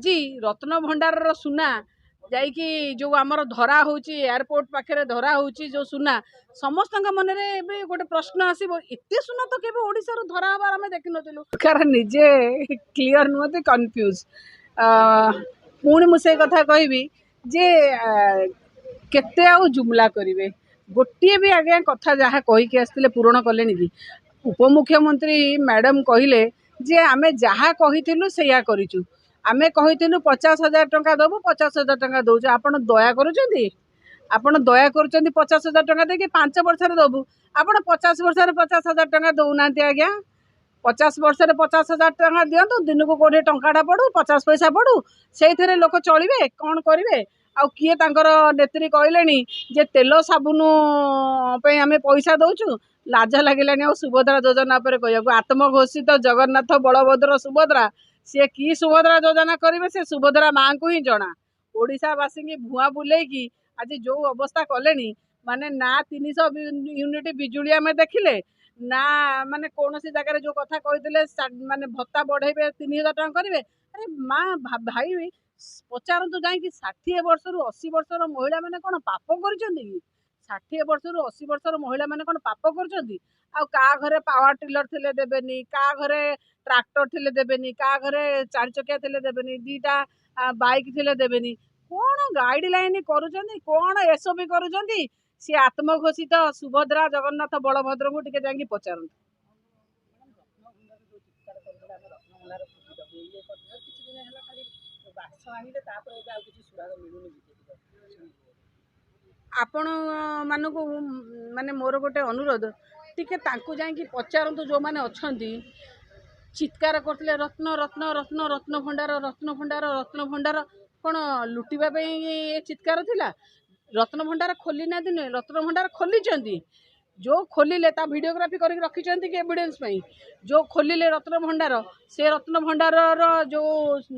आज रत्न भंडार सुना जाइकी जो आमर धरा होची एयरपोर्ट पाखे धरा होची जो सुना समस्त मन में गोटे प्रश्न आसो एत सुना तो केवे ओडिसा रो धरा हबार आम देखी नु सरकार निजे क्लियर नुहति कन्फ्यूज पुणी मुझे कथा कहबी जे केते आउ जुमला करिवे गोटे भी आगे कथा जहाँ कहीकि आसते पूरण कले कि उपमुख्यमंत्री मैडम कहले जे आमे जहाँ कहिथिलु सेया करिचु आमे कहिथिलु 50,000 टंका दबु 50,000 टंका दउछु आपण दया करूचंती आपण दया करूचंती 50,000 टंका देके 5 वर्ष रे दबु आपण 50 वर्ष रे 50,000 टंका दउनांती आज्ञा 50 वर्ष रे 50,000 टंका दियंतु दिन को कोठे टंकाटा पड़ू 50 पैसा पड़ू से लोक चलिए कौन करेंगे आउ किए तांकर नेत्री कहलेनी जे तेल साबुन पे आमे पैसा दउछु लाज लागिलानी आ सुभद्रा योजना पर कहू आत्मघोषित जगन्नाथ बलभद्र सुभद्रा सी कि सुभद्रा योजना करेंगे से सुभद्रा माँ को ही जना ओडिशावासी की भुआ बुलेकी आज जो अवस्था कले माने ना 300 यूनिट बिजुली आम देखिले ना माने कौन सी जगह जो कथा कहते माने भत्ता बढ़ेबे 3,000 टका करेंगे अरे माँ भाई पचारतु जाकि 60 वर्ष रु 80 वर्षर महिला मैंने कौन पाप कर 60 वर्ष रु 80 वर्षर महिला मैंने कौन पाप कर का घरे पावर टिलर थिले देबेनी का घरे ट्रैक्टर थिले देबेनी का घरे 4 चकिया थिले देबेनी 2टा बाइक थिले देबेनी कौन गाइडलाइन करूछंती कौन एसओपी करूछंती सी आत्मघोषित सुभद्रा जगन्नाथ बलभद्र को टिके जाकि पचारतु आपण मानक माने मोर गोटे अनुरोध टिके तांकु जाकि पचारतु जो माने अछंती चित्कार करते रत्न रत्न रत्न रत्न भंडार रत्न भंडार रत्न भंडार कौन लुटिबा चित्कार थिला रत्न भंडार खोली ना दिन रत्न भंडार खोली जो खोलिले ता वीडियोग्राफी करके रखिछंती कि एविडेंस पई जो खोलिले रत्न भंडार से रत्न भंडार जो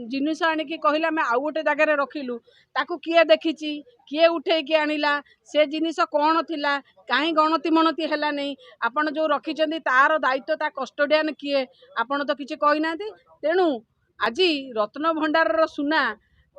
जिनिस आनिकी कहले आम आउ गोटे जगह रखिलु ताकू किए देखिची किए उठेकी आनिला से जिनिस कौन थिला कहीं गणति मणति है नहीं आपन जो रखिछंती तार दायित्व ता कस्टोडियन किए आपन तो किछि कहि नांती तेणु आज रत्न भंडार सुना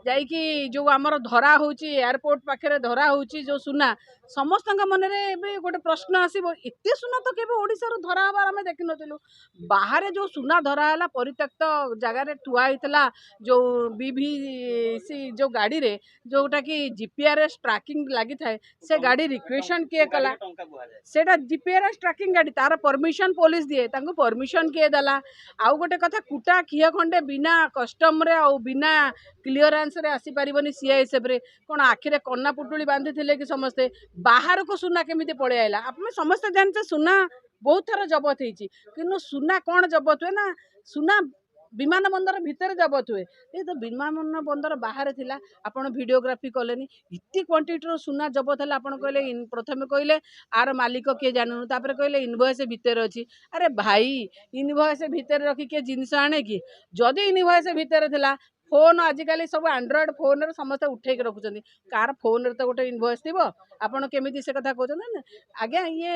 जाइकी जो आमर धरा होची एयरपोर्ट पाखे धरा होची जो सुना समस्त मन में गोटे प्रश्न आसो एत सुना तो केवे ओडिसा रो धरा हबार आम देखी नु बाहर जो सुना धरा है परित्यक्त जगार ठुआ होता जो बीभीसी जो गाड़ी रे जोटा कि जीपीआरएस ट्रैकिंग लगी थाए से गाड़ी रिक्वेशन किए कला सेटा जीपीआरएस ट्रैकिंग गाड़ी तार परमिशन पुलिस दिए तांको परमिशन किए देला आउ गोटे कथा कुटा किए खंडे बिना कस्टम रे आउ बिना क्लीयरेंस रे आसी पारिबनी सीआईएसएफ रे कोन आखिरे कन्ना पुटुली बांधी थिले कि समस्ते बाहर को सुना केमिति पळे आइला आपने समस्त जानते सुना बहुत थर जबत होती कि सुना कौन जबत हुए ना सुना विमान बंदर भितर जबत हुए ये तो विमान बंदर बाहर थिला आपण वीडियोग्राफी कलेनी इतनी क्वांटिटी सुना जबत है आपन कहले प्रथमे कहले आर मालिक किए जानू तापर कहले इनवॉइस भितर अच्छी अरे भाई इनवॉइस भितर रखी किए जिनस आने कि जदि इनवॉइस भितर थिला फोन आजिकल सब एंड्रॉइड फोन रे समस्त उठेक रखुचंदी कार फोन रे तो गोटे इनवॉइस थिबो आपण केमिति से कथा कहउछन ना आज्ञा ये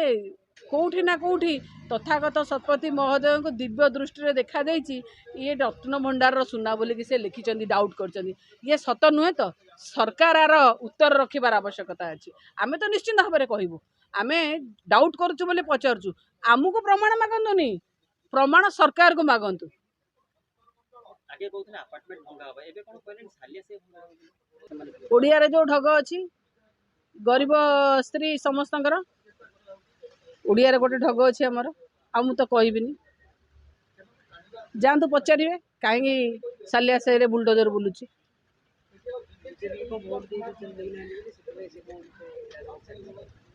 कोठी ना कोठी तथागत शतपथी महोदय को दिव्य दृष्टि रे देखा देछि ये रत्न भंडार रो सुना बोली कि से लिखिचंदी डाउट करचंदी ये सत नुहे तो सरकार आर उत्तर रखिबार आवश्यकता अछि आमे तो निश्चित भाबरे कहिबो आमे डाउट करछु बोली पचारछु आमुको प्रमाण मागंतुनी प्रमाण सरकार को मागंतु आगे कहते अपार्टमेंट भंगा हबा एबे कोन कहले सालिया से ओडिया रे जो ढग अछि गरीब स्त्री समस्तंकर ओडिया रे गोटे ढग अछि हमर आ मु तो कहबिनी जानतु पचारिबे काहे सालिया से रे बुलडोजर बुलुची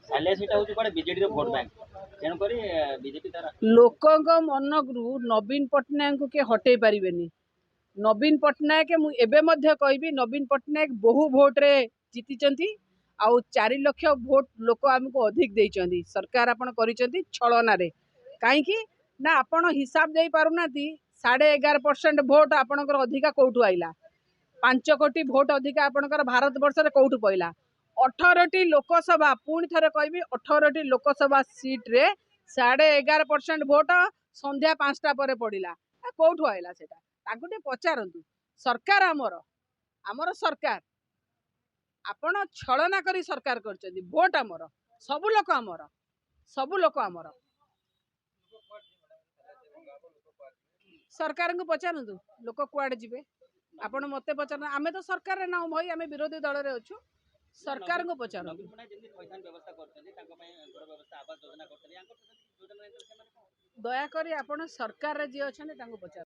सालिया सेटा होची कोडे बीजेडी रो वोट बैंक तेन करी बीजेपी तारा लोकंग मनगु नवीन पटनायक को के हटै पारिबेनी नवीन पटनायक एबे मध्य कहबी नवीन पटनायक बहु भोट रे जीतिचंती आउ 4 लाख भोट लोक आमको अधिक देइचंती सरकार आपण करिचंती छलना रे काहेकि ना आपण हिसाब दे पारुनाती 11.5% भोट आपणकर अधिका कोठु आइला 5 कोटी भोट अधिका आपणकर भारत वर्ष रे कोठु पइला 18टी लोकसभा पुणी थरे कहबी 18टी लोकसभा सीट रे 11.5% भोट संध्या 5टा पर पड़िला कोठु आइला सेटा ताकुटे पचारंतु सरकार आमर सरकार आपण छलना करी सरकार कर भोट आमर सब लोक आमर सरकार को पचारतु लोक कुआडे जीवे आपण मते पचार आमे तो सरकार ना भाई आमे विरोधी दल रे अच्छु सरकार को पचार नवीन पट्टनायक जेमती थैथान व्यवस्था करछन्ती तांको पय घर व्यवस्था आवास योजना करछन्ती यांको योजना योजना दयाकोरी आपण सरकार रे जी अच्छे पचार।